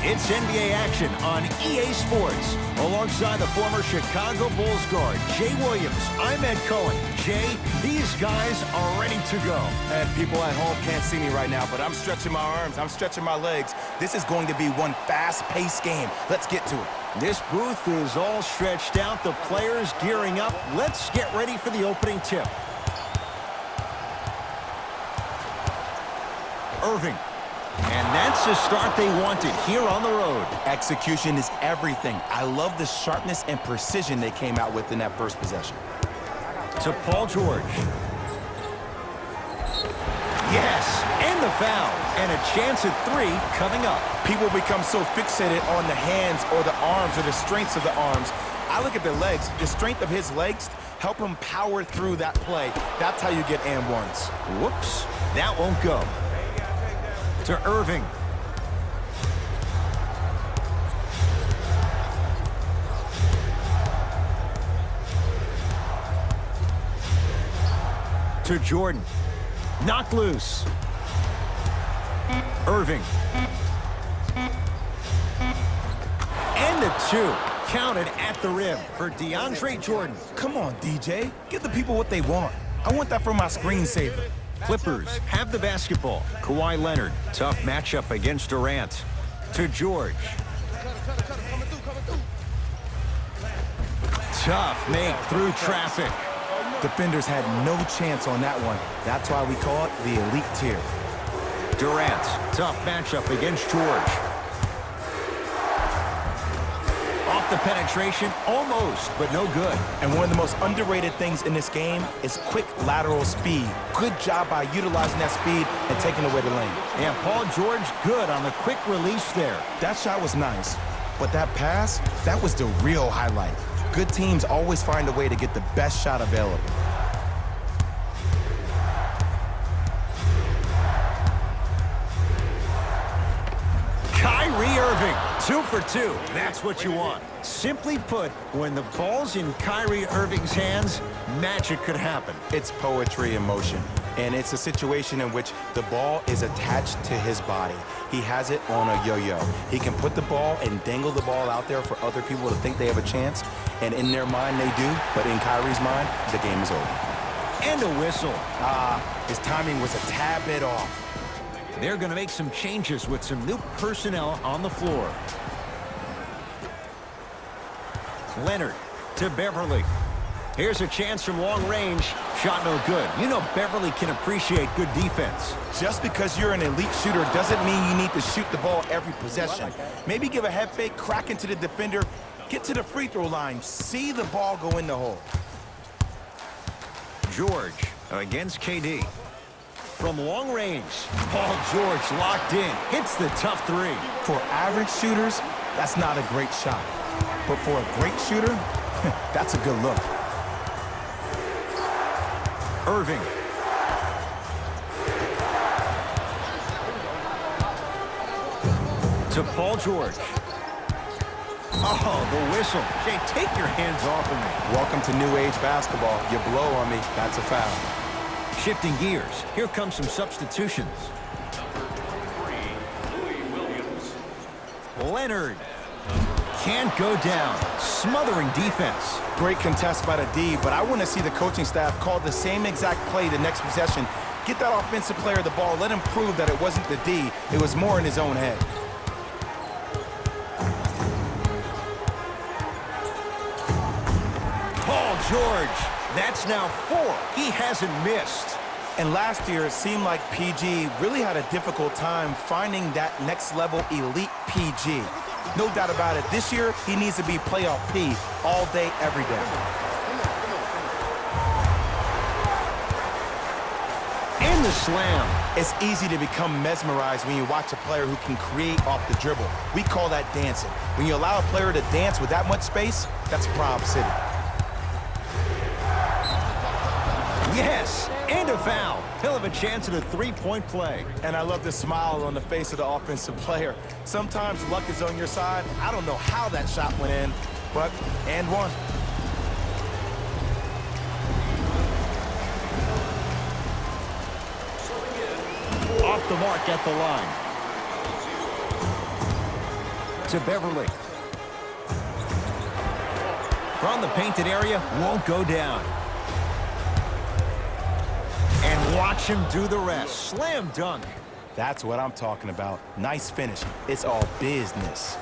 It's NBA action on EA Sports. Alongside the former Chicago Bulls guard, Jay Williams, I'm Ed Cohen. Jay, these guys are ready to go. And people at home can't see me right now, but I'm stretching my arms, I'm stretching my legs. This is going to be one fast-paced game. Let's get to it. This booth is all stretched out. The players gearing up. Let's get ready for the opening tip. Irving. And that's the start they wanted here on the road. Execution is everything. I love the sharpness and precision they came out with in that first possession. To Paul George. Yes, and the foul. And a chance at three coming up. People become so fixated on the hands or the arms or the strengths of the arms. I look at the legs. The strength of his legs help him power through that play. That's how you get and ones. Whoops, that won't go. To Irving. To Jordan. Knocked loose. Irving. And the two. Counted at the rim for DeAndre Jordan. Come on, DJ. Give the people what they want. I want that for my screensaver. Clippers have the basketball. Kawhi Leonard, tough matchup against Durant. To George. Tough make through traffic. Defenders had no chance on that one. That's why we call it the elite tier. Durant, tough matchup against George. Off the penetration, almost, but no good. And one of the most underrated things in this game is quick lateral speed. Good job by utilizing that speed and taking away the lane. And Paul George good on the quick release there. That shot was nice, but that pass, that was the real highlight. Good teams always find a way to get the best shot available. Kyrie Irving, 2 for 2. That's what you want. Simply put, when the ball's in Kyrie Irving's hands, magic could happen. It's poetry in motion, and it's a situation in which the ball is attached to his body. He has it on a yo-yo. He can put the ball and dangle the ball out there for other people to think they have a chance, and in their mind they do, but in Kyrie's mind, the game is over. And a whistle. His timing was a tad bit off. They're going to make some changes with some new personnel on the floor. Leonard to Beverly. Here's a chance from long range. Shot no good. You know Beverly can appreciate good defense. Just because you're an elite shooter doesn't mean you need to shoot the ball every possession. Maybe give a head fake, crack into the defender, get to the free throw line, see the ball go in the hole. George against KD. From long range, Paul George locked in. Hits the tough three. For average shooters, that's not a great shot. But for a great shooter, that's a good look. Irving. To Paul George. Oh, the whistle. Jay, take your hands off of me. Welcome to new age basketball. You blow on me, that's a foul. Shifting gears, here comes some substitutions. Leonard can't go down. Smothering defense. Great contest by the D, but I want to see the coaching staff call the same exact play the next possession. Get that offensive player the ball. Let him prove that it wasn't the D. It was more in his own head. Paul George. That's now 4. He hasn't missed. And last year, it seemed like PG really had a difficult time finding that next level elite PG. No doubt about it. This year, he needs to be playoff P all day, every day. And the slam. It's easy to become mesmerized when you watch a player who can create off the dribble. We call that dancing. When you allow a player to dance with that much space, that's Prob City. Yes, and a foul. He'll have a chance at a three-point play. And I love the smile on the face of the offensive player. Sometimes luck is on your side. I don't know how that shot went in, but and one. Off the mark at the line. to Beverly. From the painted area, won't go down. And watch him do the rest. Slam dunk. That's what I'm talking about. Nice finish. It's all business.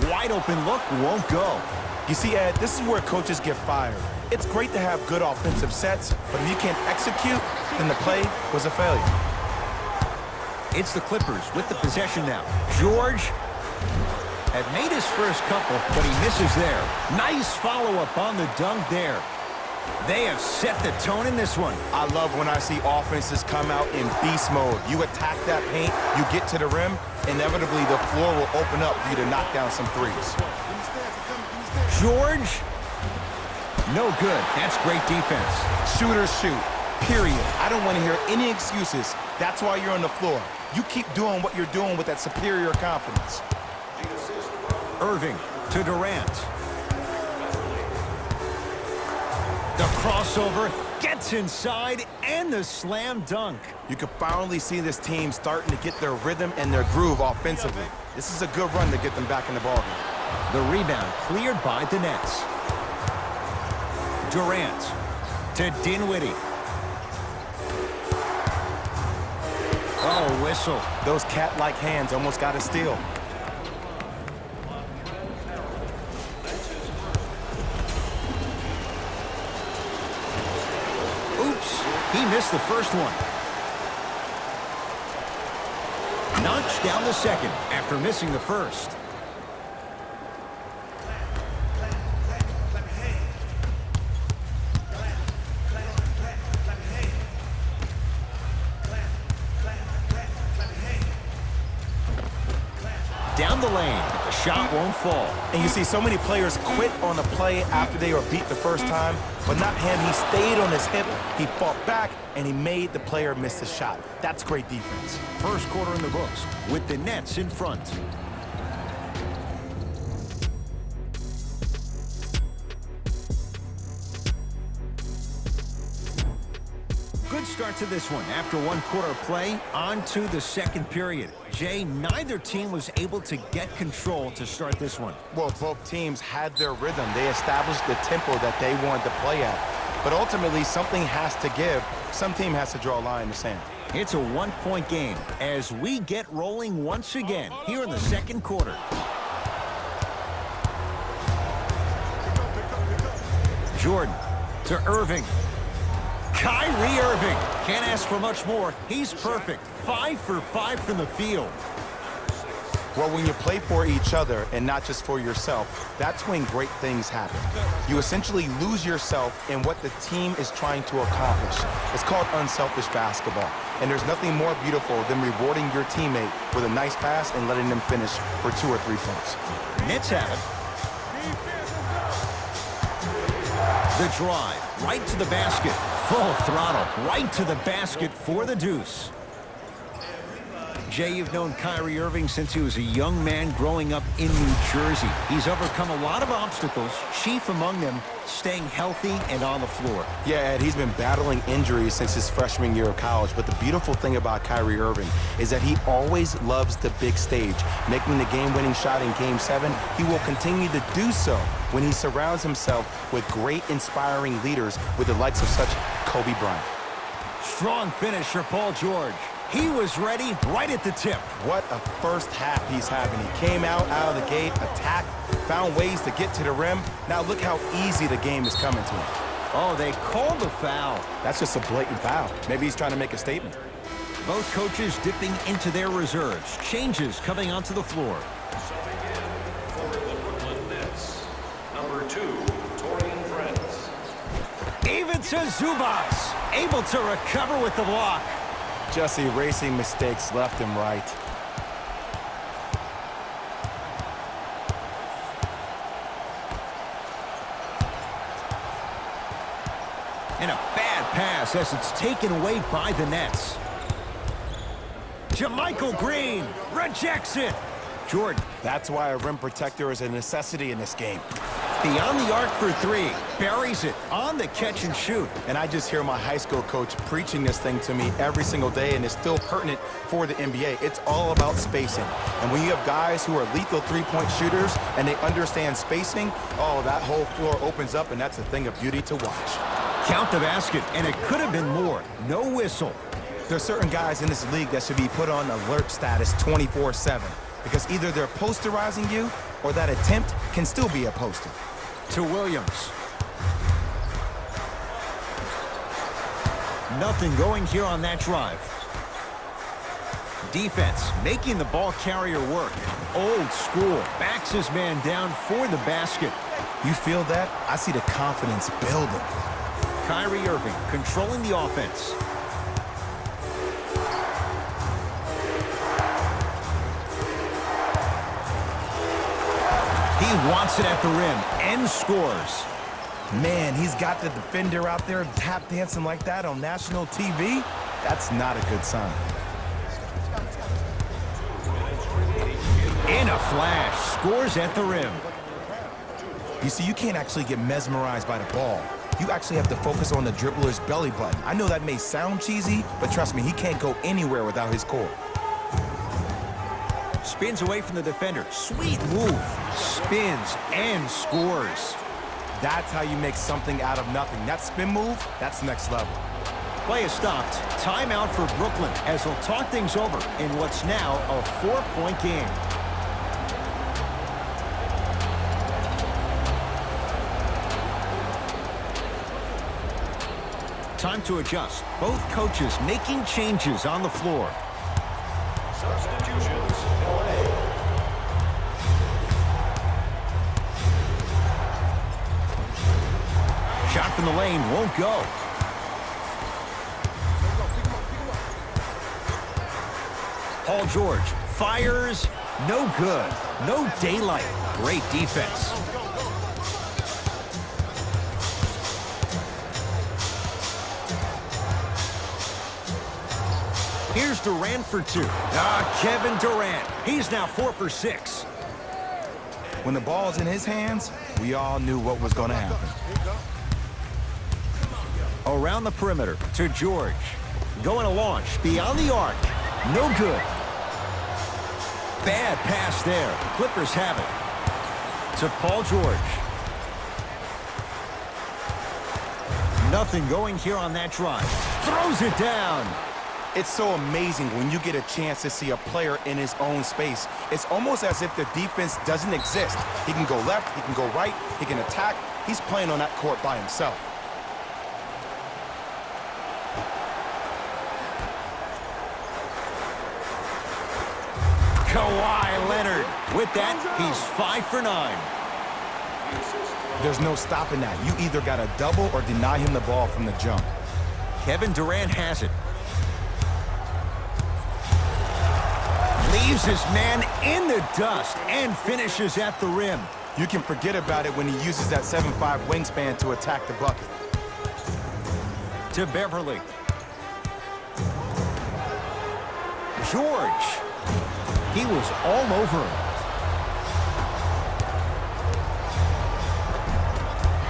Wide open look, won't go. You see, Ed, this is where coaches get fired. It's great to have good offensive sets, but if you can't execute, then the play was a failure. It's the Clippers with the possession now. George had made his first couple, but he misses there. Nice follow-up on the dunk there. They have set the tone in this one. I love when I see offenses come out in beast mode. You attack that paint, you get to the rim, inevitably the floor will open up for you to knock down some threes. George, no good. That's great defense. Shooters shoot, period. I don't want to hear any excuses. That's why you're on the floor. You keep doing what you're doing with that superior confidence. Irving to Durant. The crossover gets inside and the slam dunk. You can finally see this team starting to get their rhythm and their groove offensively. This is a good run to get them back in the ballgame. The rebound cleared by the Nets. Durant to Dinwiddie. Oh, whistle. Those cat-like hands almost got a steal. Oops, he missed the first one. Notched down the second after missing the first. Down the lane, but the shot won't fall. And you see so many players quit on a play after they were beat the first time, but not him. He stayed on his hip, he fought back, and he made the player miss the shot. That's great defense. First quarter in the books with the Nets in front. Good start to this one. After one quarter play, on to the second period. Jay, neither team was able to get control to start this one. Well, both teams had their rhythm. They established the tempo that they wanted to play at. But ultimately, something has to give. Some team has to draw a line in the sand. It's a one-point game as we get rolling once again here in the second quarter. Jordan to Irving. Kyrie Irving. Can't ask for much more. He's perfect. 5 for 5 from the field. Well, when you play for each other and not just for yourself, that's when great things happen. You essentially lose yourself in what the team is trying to accomplish. It's called unselfish basketball. And there's nothing more beautiful than rewarding your teammate with a nice pass and letting them finish for 2 or 3 points. Nets have it. The drive, right to the basket. Full throttle, right to the basket for the deuce. Jay, you've known Kyrie Irving since he was a young man growing up in New Jersey. He's overcome a lot of obstacles, chief among them staying healthy and on the floor. Yeah, Ed, he's been battling injuries since his freshman year of college, but the beautiful thing about Kyrie Irving is that he always loves the big stage. Making the game-winning shot in Game 7, he will continue to do so when he surrounds himself with great, inspiring leaders with the likes of such Kobe Bryant. Strong finish for Paul George. He was ready right at the tip. What a first half he's having. He came out of the gate, attacked, found ways to get to the rim. Now look how easy the game is coming to him. Oh, they called the foul. That's just a blatant foul. Maybe he's trying to make a statement. Both coaches dipping into their reserves. Changes coming onto the floor. For the Brooklyn Nets, number 2, Torian Prince. Even to Zubats, able to recover with the block. Just erasing mistakes left and right. And a bad pass as it's taken away by the Nets. JaMychal Green rejects it. Jordan. That's why a rim protector is a necessity in this game. Beyond the arc for three. Buries it on the catch and shoot. And I just hear my high school coach preaching this thing to me every single day, and it's still pertinent for the NBA. It's all about spacing. And when you have guys who are lethal three-point shooters and they understand spacing, oh, that whole floor opens up, and that's a thing of beauty to watch. Count the basket, and it could have been more. No whistle. There's certain guys in this league that should be put on alert status 24/7 because either they're posterizing you or that attempt can still be a poster. To Williams. Nothing going here on that drive. Defense making the ball carrier work. Old school. Backs his man down for the basket. You feel that? I see the confidence building. Kyrie Irving controlling the offense. He wants it at the rim and scores. Man, he's got the defender out there tap dancing like that on national TV. That's not a good sign. In a flash, scores at the rim. You see, you can't actually get mesmerized by the ball. You actually have to focus on the dribbler's belly button. I know that may sound cheesy, but trust me, he can't go anywhere without his core. Spins away from the defender. Sweet move. Spins and scores. That's how you make something out of nothing. That spin move, that's next level. Play is stopped. Timeout for Brooklyn as they'll talk things over in what's now a 4-point game. Time to adjust. Both coaches making changes on the floor. Substitutions, LA. Shot from the lane won't go. Paul George fires. No good. No daylight. Great defense. Here's Durant for two. Kevin Durant. He's now 4 for 6. When the ball's in his hands, we all knew what was going to happen. Around the perimeter to George. Going to launch beyond the arc. No good. Bad pass there. Clippers have it. To Paul George. Nothing going here on that drive. Throws it down. It's so amazing when you get a chance to see a player in his own space. It's almost as if the defense doesn't exist. He can go left, he can go right, he can attack. He's playing on that court by himself. Kawhi Leonard. With that, he's 5 for 9. There's no stopping that. You either got to double or deny him the ball from the jump. Kevin Durant has it. Leaves his man in the dust and finishes at the rim. You can forget about it when he uses that 7'5" wingspan to attack the bucket. To Beverly. George. He was all over him.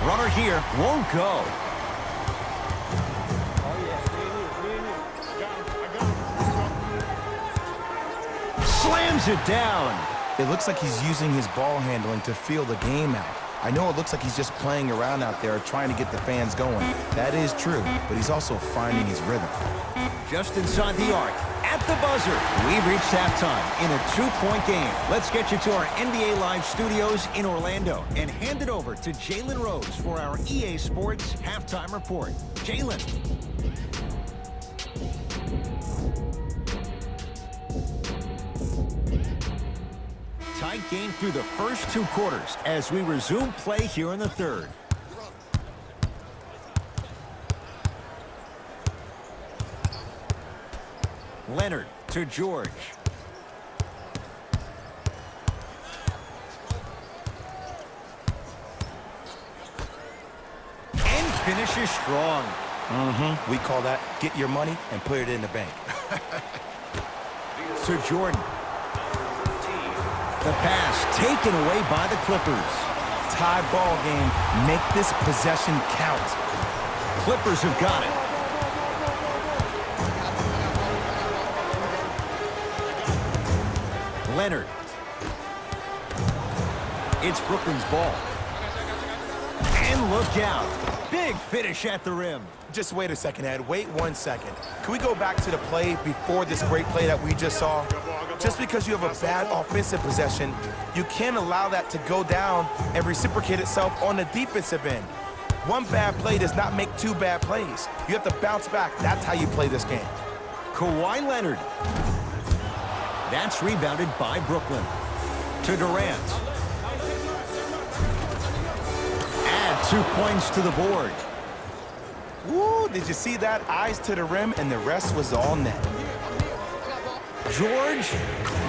Runner here won't go. Slams it down. It looks like he's using his ball handling to feel the game out. I know it looks like he's just playing around out there trying to get the fans going. That is true, but he's also finding his rhythm. Just inside the arc. At the buzzer, we've reached halftime in a 2-point game. Let's get you to our NBA Live studios in Orlando and hand it over to Jalen Rose for our EA Sports Halftime Report. Jalen. Tight game through the first 2 quarters as we resume play here in the third. Leonard to George. And finishes strong. We call that get your money and put it in the bank. To Jordan. The pass taken away by the Clippers. tie ball game. Make this possession count. Clippers have got it. Leonard. It's Brooklyn's ball. And look out. Big finish at the rim. Just wait a second, Ed. Wait 1 second. Can we go back to the play before this great play that we just saw? Just because you have a bad offensive possession, you can't allow that to go down and reciprocate itself on the defensive end. One bad play does not make two bad plays. You have to bounce back. That's how you play this game. Kawhi Leonard. That's rebounded by Brooklyn. To Durant. Add 2 points to the board. Woo, did you see that? Eyes to the rim, and the rest was all net. George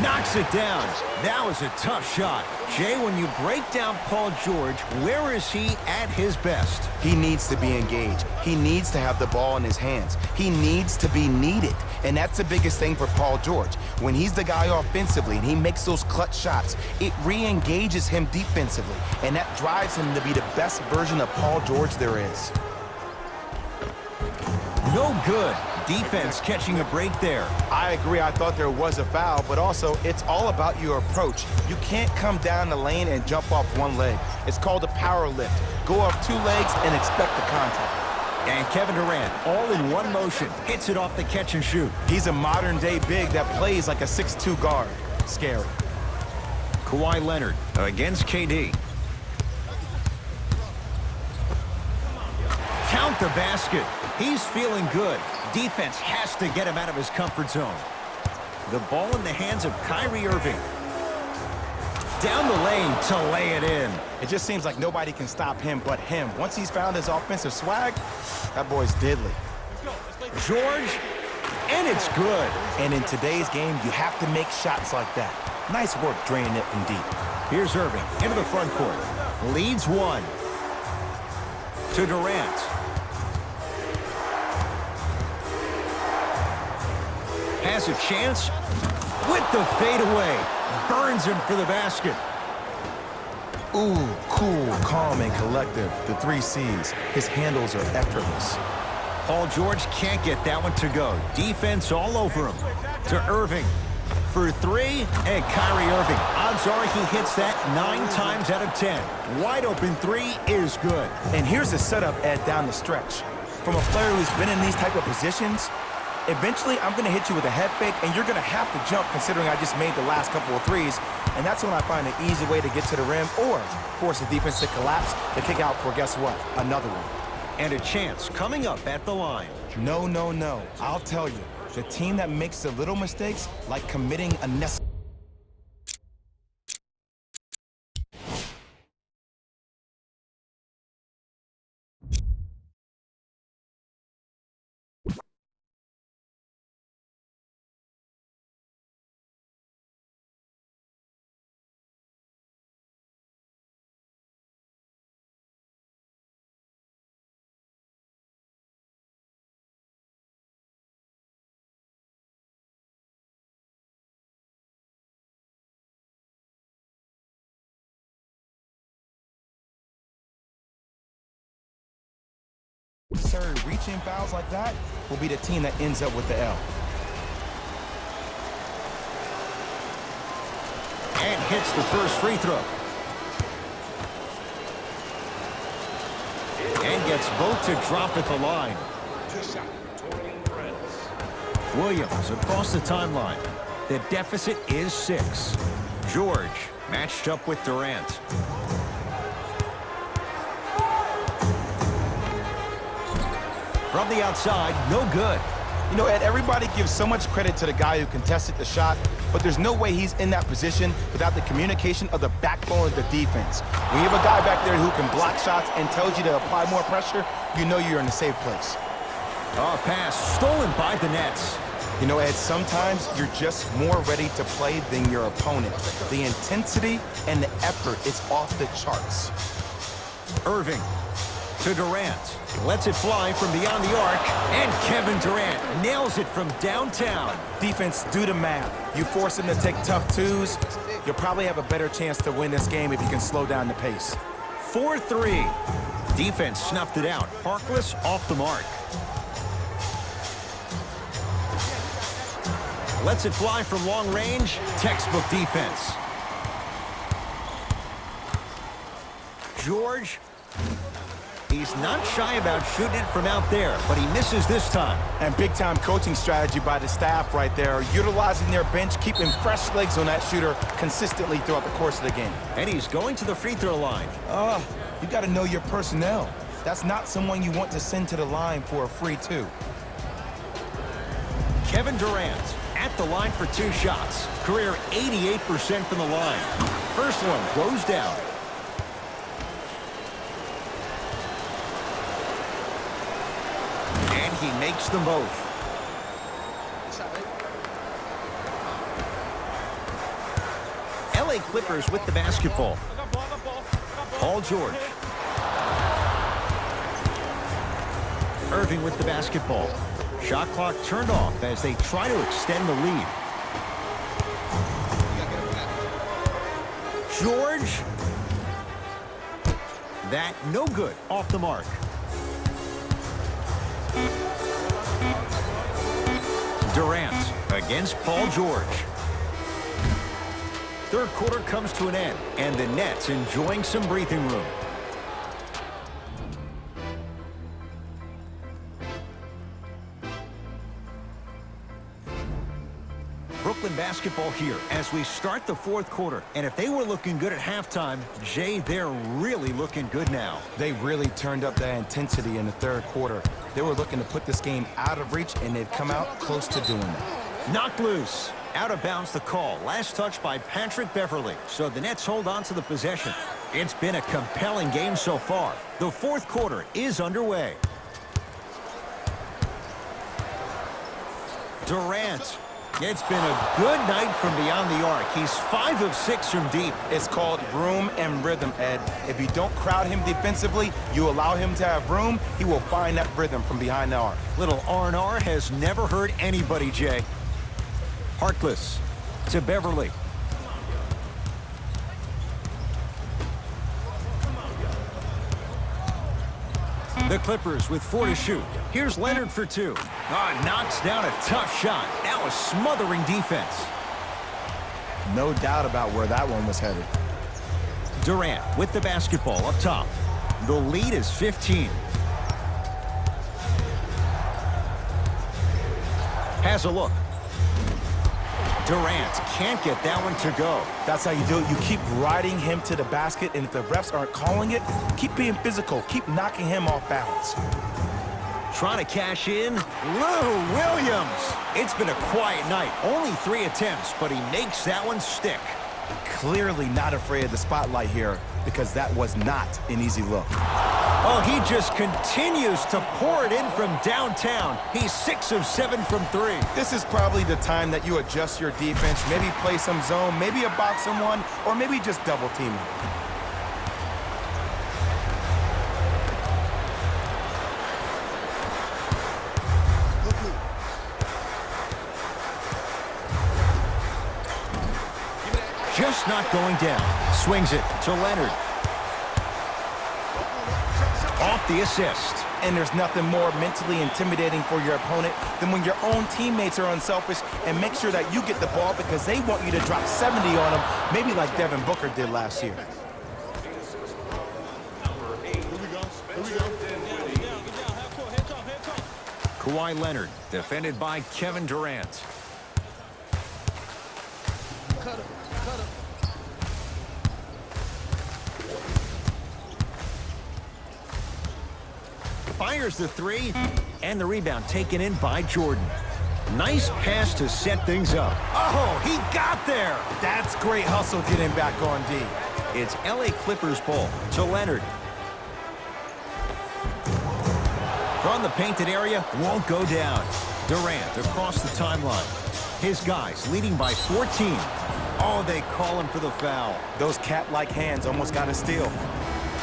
knocks it down. That was a tough shot. Jay, when you break down Paul George, where is he at his best? He needs to be engaged. He needs to have the ball in his hands. He needs to be needed. And that's the biggest thing for Paul George. When he's the guy offensively and he makes those clutch shots, it re-engages him defensively. And that drives him to be the best version of Paul George there is. No good. Defense catching a break there. I agree. I thought there was a foul, but also it's all about your approach. You can't come down the lane and jump off one leg. It's called a power lift. Go off 2 legs and expect the contact. And Kevin Durant, all in one motion, hits it off the catch and shoot. He's a modern-day big that plays like a 6'2" guard. Scary. Kawhi Leonard against KD. Count the basket. He's feeling good. Defense has to get him out of his comfort zone. The ball in the hands of Kyrie Irving. Down the lane to lay it in. It just seems like nobody can stop him but him. Once he's found his offensive swag, that boy's deadly. George, and it's good. And in today's game, you have to make shots like that. Nice work draining it from deep. Here's Irving into the front court. Leads 1. To Durant. Has a chance with the fadeaway. Burns him for the basket. Ooh, cool, calm, and collective. The 3 C's. His handles are effortless. Paul George can't get that one to go. Defense all over him. To Irving. For 3, and Kyrie Irving. Odds are he hits that 9 times out of 10. Wide open 3 is good. And here's the setup, Ed, down the stretch. From a player who's been in these type of positions, eventually I'm going to hit you with a head fake, and you're going to have to jump considering I just made the last couple of threes. And that's when I find an easy way to get to the rim or force the defense to collapse to kick out for, guess what, another one. And a chance coming up at the line. No, no, no. I'll tell you. The team that makes the little mistakes, like committing a necessary. Reaching fouls like that will be the team that ends up with the L. And hits the first free throw. And gets both to drop at the line. Williams across the timeline. The deficit is 6. George matched up with Durant. From the outside, no good. You know, Ed, everybody gives so much credit to the guy who contested the shot, but there's no way he's in that position without the communication of the backbone of the defense. When you have a guy back there who can block shots and tells you to apply more pressure, you know you're in a safe place. Oh, pass stolen by the Nets. You know, Ed, sometimes you're just more ready to play than your opponent. The intensity and the effort is off the charts. Irving to Durant. Lets it fly from beyond the arc. And Kevin Durant nails it from downtown. Defense, do the math. You force them to take tough twos, you'll probably have a better chance to win this game if you can slow down the pace. 4-3. Defense snuffed it out. Harkless off the mark. Lets it fly from long range. Textbook defense. George, he's not shy about shooting it from out there, but he misses this time. And big-time coaching strategy by the staff right there, utilizing their bench, keeping fresh legs on that shooter consistently throughout the course of the game. And he's going to the free throw line. You got to know your personnel. That's not someone you want to send to the line for a free two. Kevin Durant at the line for 2 shots. Career 88% from the line. First one goes down. And he makes them both. LA Clippers with the basketball. Paul George. Irving with the basketball. Shot clock turned off as they try to extend the lead. George. That no good, off the mark. Durant against Paul George. Third quarter comes to an end, and the Nets enjoying some breathing room. Brooklyn basketball here as we start the fourth quarter. And if they were looking good at halftime, Jay, they're really looking good now. They really turned up that intensity in the third quarter. They were looking to put this game out of reach, and they've come out close to doing that. Knocked loose. Out of bounds the call. Last touch by Patrick Beverley. So the Nets hold on to the possession. It's been a compelling game so far. The fourth quarter is underway. Durant. It's been a good night from beyond the arc. He's 5 of 6 from deep. It's called room and rhythm, Ed. If you don't crowd him defensively, you allow him to have room, he will find that rhythm from behind the arc. Little R&R has never hurt anybody, Jay. Harkless to Beverley. The Clippers with 4 to shoot. Here's Leonard for 2. Knocks down a tough shot. Now a smothering defense. No doubt about where that one was headed. Durant with the basketball up top. The lead is 15. Has a look. Durant can't get that one to go. That's how you do it. You keep riding him to the basket, and if the refs aren't calling it, keep being physical. Keep knocking him off balance. Trying to cash in. Lou Williams. It's been a quiet night. Only 3 attempts, but he makes that one stick. Clearly not afraid of the spotlight here, because that was not an easy look. Oh, he just continues to pour it in from downtown. He's 6 of 7 from 3. This is probably the time that you adjust your defense, maybe play some zone, maybe a box and one, or maybe just double team him. Just not going down. Swings it to Leonard. Off the assist. And there's nothing more mentally intimidating for your opponent than when your own teammates are unselfish and make sure that you get the ball because they want you to drop 70 on them, maybe like Devin Booker did last year. Kawhi Leonard, defended by Kevin Durant. Fires the 3, and the rebound taken in by Jordan. Nice pass to set things up. Oh, he got there! That's great hustle getting back on D. It's LA Clippers ball to Leonard. From the painted area, won't go down. Durant across the timeline. His guys leading by 14. Oh, they call him for the foul. Those cat-like hands almost got a steal.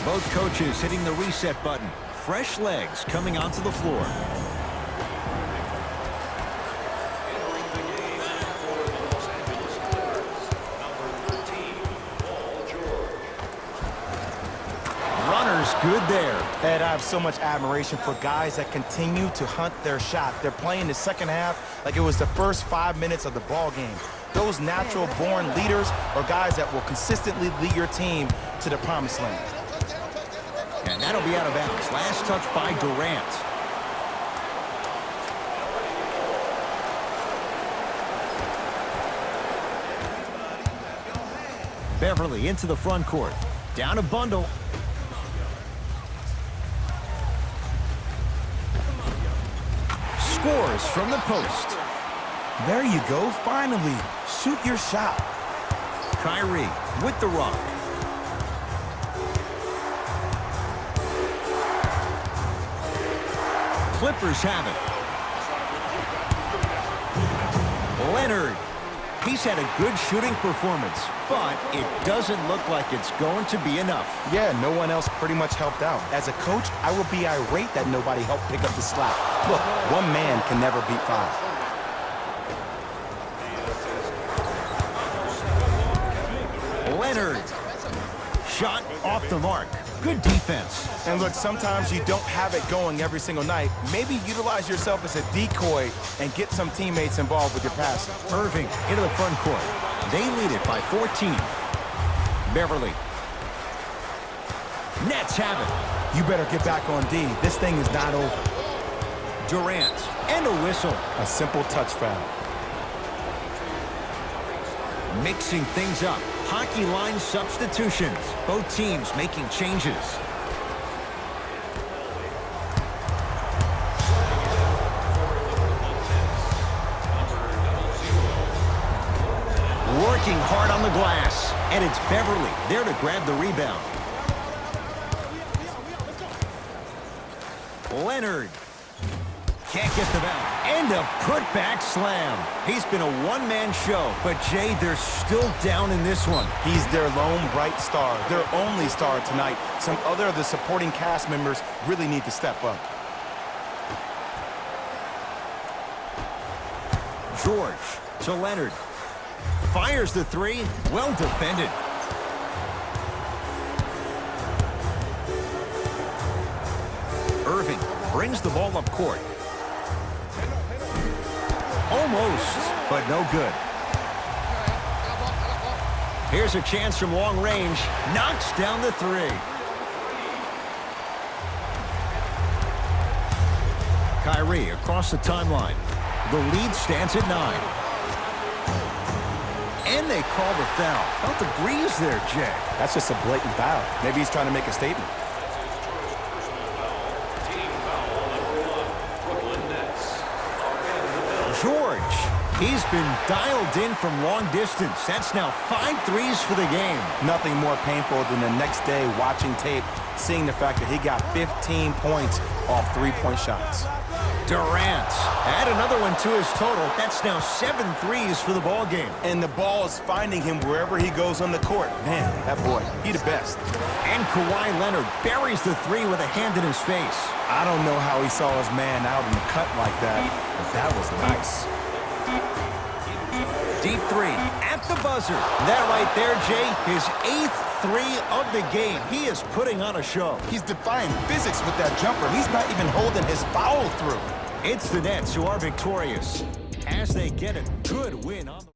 Both coaches hitting the reset button. Fresh legs coming onto the floor. Entering the game for the Los Angeles Clippers, number 13, Paul George. good there. Ed, I have so much admiration for guys that continue to hunt their shot. They're playing the second half like it was the first 5 minutes of the ball game. Those natural-born leaders are guys that will consistently lead your team to the promised land. And that'll be out of bounds. Last touch by Durant. Beverly into the front court. Down a bundle. Scores from the post. There you go, finally. Shoot your shot. Kyrie with the rock. Clippers have it. Leonard. He's had a good shooting performance, but it doesn't look like it's going to be enough. Yeah, no one else pretty much helped out. As a coach, I will be irate that nobody helped pick up the slack. Look, one man can never beat five. Leonard. Shot off the mark. Good defense. And look, sometimes you don't have it going every single night. Maybe utilize yourself as a decoy and get some teammates involved with your passing. Irving into the front court. They lead it by 14. Beverly. Nets have it. You better get back on D. This thing is not over. Durant. And a whistle. A simple touch foul. Mixing things up. Hockey line substitutions. Both teams making changes. Working hard on the glass. And it's Beverly there to grab the rebound. Leonard. Can't get the bounce. And a putback slam. He's been a one-man show, but Jay, they're still down in this one. He's their lone bright star, their only star tonight. Some other of the supporting cast members really need to step up. George to Leonard. Fires the three. Well defended. Irving brings the ball up court. Almost, but no good. Here's a chance from long range. Knocks down the three. Kyrie across the timeline. The lead stands at 9. And they call the foul. Felt the breeze there, Jay. That's just a blatant foul. Maybe he's trying to make a statement. George, he's been dialed in from long distance. That's now 5 threes for the game. Nothing more painful than the next day watching tape, seeing the fact that he got 15 points off three-point shots. Durant, add another one to his total. That's now 7 threes for the ball game. And the ball is finding him wherever he goes on the court. Man, that boy, he the best. And Kawhi Leonard buries the three with a hand in his face. I don't know how he saw his man out in the cut like that, but that was nice. Deep three at the buzzer. That right there, Jay, his 8th three of the game. He is putting on a show. He's defying physics with that jumper. He's not even holding his foul through. It's the Nets who are victorious as they get a good win on the